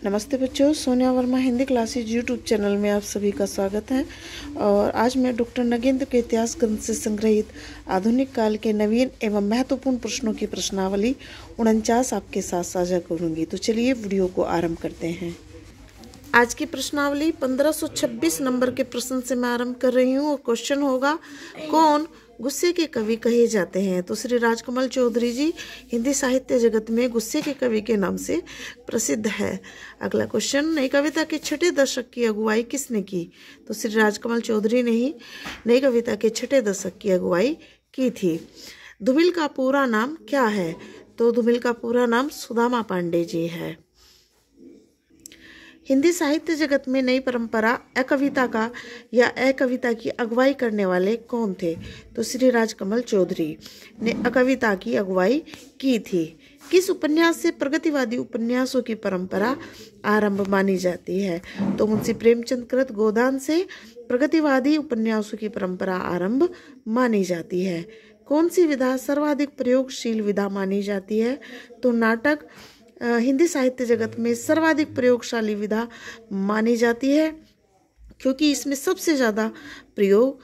नमस्ते बच्चों, Sonia Verma Hindi classes YouTube channel में आप सभी का स्वागत है। और आज मैं डॉक्टर नगेंद्र के इतिहास ग्रंथ से संग्रहित आधुनिक काल के नवीन एवं महत्वपूर्ण प्रश्नों की प्रश्नावली 49 आपके साथ साझा करूंगी। तो चलिए वीडियो को आरंभ करते हैं। आज की प्रश्नावली 1526 नंबर के प्रश्न से मैं आरंभ कर रही हूँ और क्वेश्चन होगा, कौन गुस्से के कवि कहे जाते हैं? तो श्री राजकमल चौधरी जी हिंदी साहित्य जगत में गुस्से के कवि के नाम से प्रसिद्ध है। अगला क्वेश्चन, नई कविता के छठे दशक की अगुवाई किसने की? तो श्री राजकमल चौधरी ने ही नई कविता के छठे दशक की अगुवाई की थी। धूमिल का पूरा नाम क्या है? तो धूमिल का पूरा नाम सुदामा पांडे जी है। हिंदी साहित्य जगत में नई परंपरा अकविता का या अकविता की अगुवाई करने वाले कौन थे? तो श्री राजकमल चौधरी ने अकविता की अगुवाई की थी। किस उपन्यास से प्रगतिवादी उपन्यासों की परंपरा आरंभ मानी जाती है? तो मुंशी प्रेमचंद कृत गोदान से प्रगतिवादी उपन्यासों की परंपरा आरंभ मानी जाती है। कौन सी विधा सर्वाधिक प्रयोगशील विधा मानी जाती है? तो नाटक हिंदी साहित्य जगत में सर्वाधिक प्रयोगशाली विधा मानी जाती है, क्योंकि इसमें सबसे ज़्यादा प्रयोग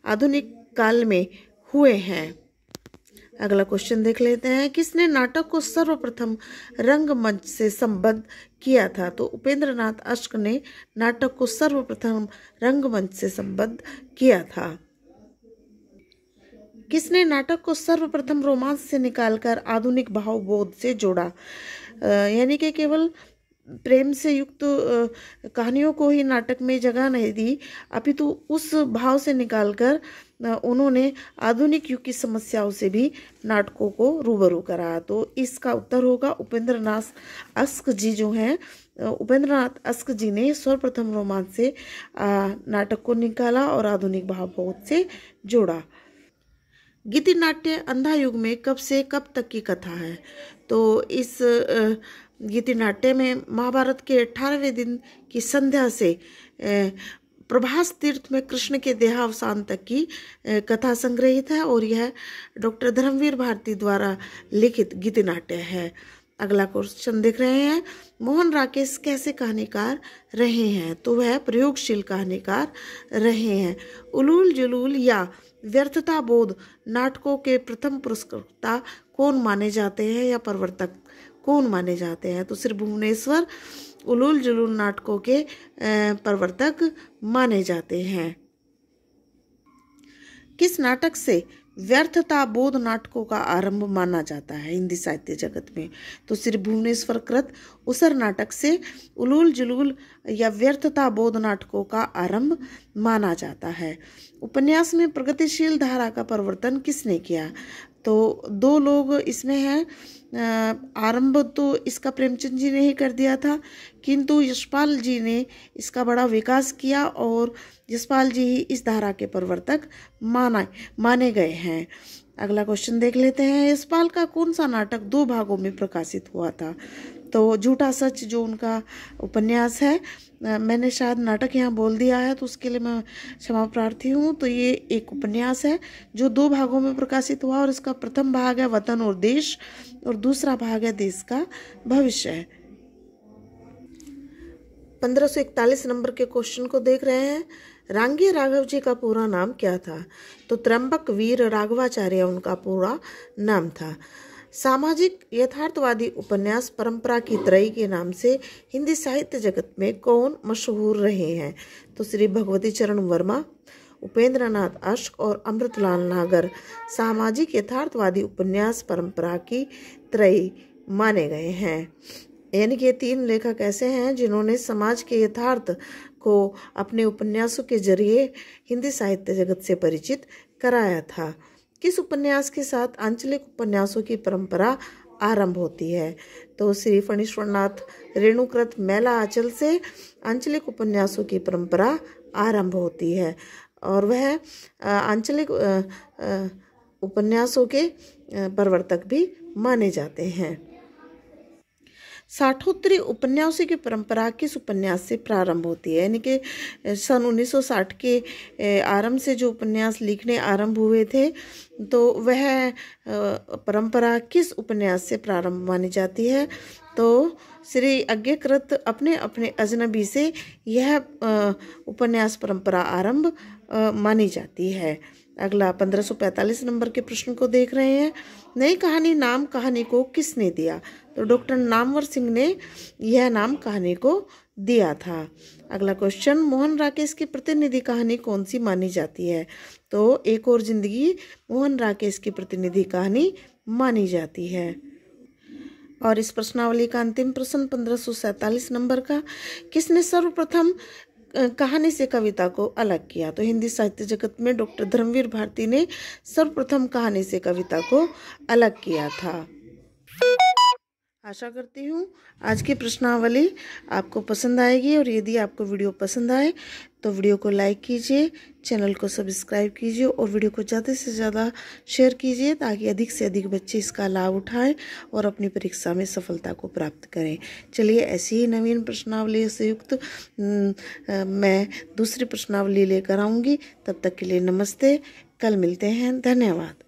आधुनिक काल में हुए हैं। अगला क्वेश्चन देख लेते हैं, किसने नाटक को सर्वप्रथम रंगमंच से संबद्ध किया था? तो उपेंद्र नाथ अश्क ने नाटक को सर्वप्रथम रंगमंच से संबद्ध किया था। किसने नाटक को सर्वप्रथम रोमांस से निकालकर आधुनिक भावबोध से जोड़ा? यानी कि केवल प्रेम से युक्त कहानियों को ही नाटक में जगह नहीं दी, अपितु उस भाव से निकालकर उन्होंने आधुनिक युग की समस्याओं से भी नाटकों को रूबरू करा। तो इसका उत्तर होगा उपेंद्र नाथ अश्क जी जो हैं, उपेंद्र नाथ अश्क जी ने सर्वप्रथम रोमांस से नाटक को निकाला और आधुनिक भावबोध से जोड़ा। गीति नाट्य अंधा युग में कब से कब तक की कथा है? तो इस गीति नाट्य में महाभारत के 18वें दिन की संध्या से प्रभास तीर्थ में कृष्ण के देहावसान तक की कथा संग्रहित है और यह डॉक्टर धर्मवीर भारती द्वारा लिखित गीति नाट्य है। अगला क्वेश्चन देख रहे हैं, मोहन राकेश कैसे कहानीकार रहे हैं? तो वह प्रयोगशील कहानीकार रहे हैं। उलूल जुलूल या व्यर्थता बोध नाटकों के प्रथम पुरस्कर्ता कौन माने जाते हैं या प्रवर्तक कौन माने जाते हैं? तो श्री भुवनेश्वर उलूल जुलूल नाटकों के प्रवर्तक माने जाते हैं। किस नाटक से व्यर्थता बोध नाटकों का आरंभ माना जाता है हिंदी साहित्य जगत में? तो श्री भुवनेश्वर कृत उसर नाटक से उलूल जुलूल या व्यर्थता बोध नाटकों का आरंभ माना जाता है। उपन्यास में प्रगतिशील धारा का प्रवर्तन किसने किया? तो दो लोग इसमें हैं। आरंभ तो इसका प्रेमचंद जी ने ही कर दिया था, किंतु यशपाल जी ने इसका बड़ा विकास किया और यशपाल जी ही इस धारा के प्रवर्तक माने गए हैं। अगला क्वेश्चन देख लेते हैं, यशपाल का कौन सा नाटक 2 भागों में प्रकाशित हुआ था? तो झूठा सच जो उनका उपन्यास है, मैंने शायद नाटक यहाँ बोल दिया है तो उसके लिए मैं क्षमा प्रार्थी हूँ। तो ये एक उपन्यास है जो 2 भागों में प्रकाशित हुआ और इसका प्रथम भाग है वतन और देश और दूसरा भाग है देश का भविष्य। 1541 नंबर के क्वेश्चन को देख रहे हैं, रांगे राघव जी का पूरा नाम क्या था? तो त्र्यंबक वीर राघवाचार्य उनका पूरा नाम था। सामाजिक यथार्थवादी उपन्यास परंपरा की त्रयी के नाम से हिंदी साहित्य जगत में कौन मशहूर रहे हैं? तो श्री भगवती चरण वर्मा, उपेंद्र नाथ अश्क और अमृतलाल नागर सामाजिक यथार्थवादी उपन्यास परंपरा की त्रयी माने गए हैं। यानी कि 3 लेखक ऐसे हैं जिन्होंने समाज के यथार्थ को अपने उपन्यासों के जरिए हिंदी साहित्य जगत से परिचित कराया था। किस उपन्यास के साथ आंचलिक उपन्यासों की परंपरा आरंभ होती है? तो श्री फणीश्वरनाथ रेणुकृत मैला आंचल से आंचलिक उपन्यासों की परंपरा आरंभ होती है और वह आंचलिक उपन्यासों के प्रवर्तक भी माने जाते हैं। साठोत्तरी उपन्यासों की परंपरा किस उपन्यास से प्रारंभ होती है? यानी कि सन 1960 के आरंभ से जो उपन्यास लिखने आरंभ हुए थे, तो वह परंपरा किस उपन्यास से प्रारंभ मानी जाती है? तो श्री अज्ञकृत अपने अपने अजनबी से यह उपन्यास परंपरा आरंभ मानी जाती है। अगला 1545 नंबर के प्रश्न को देख रहे हैं। नई कहानी नाम कहानी को किसने दिया? तो डॉक्टर नामवर सिंह ने यह नाम कहानी को दिया था। अगला क्वेश्चन, मोहन राकेश की प्रतिनिधि कहानी कौन सी मानी जाती है? तो एक और जिंदगी मोहन राकेश की प्रतिनिधि कहानी मानी जाती है। और इस प्रश्नावली का अंतिम प्रश्न 1547 नंबर का, किसने सर्वप्रथम कहानी से कविता को अलग किया? तो हिंदी साहित्य जगत में डॉक्टर धर्मवीर भारती ने सर्वप्रथम कहानी से कविता को अलग किया था। आशा करती हूँ आज की प्रश्नावली आपको पसंद आएगी, और यदि आपको वीडियो पसंद आए तो वीडियो को लाइक कीजिए, चैनल को सब्सक्राइब कीजिए और वीडियो को ज़्यादा से ज़्यादा शेयर कीजिए, ताकि अधिक से अधिक बच्चे इसका लाभ उठाएं और अपनी परीक्षा में सफलता को प्राप्त करें। चलिए, ऐसी ही नवीन प्रश्नावली से युक्त मैं दूसरी प्रश्नावली लेकर आऊँगी। तब तक के लिए नमस्ते, कल मिलते हैं, धन्यवाद।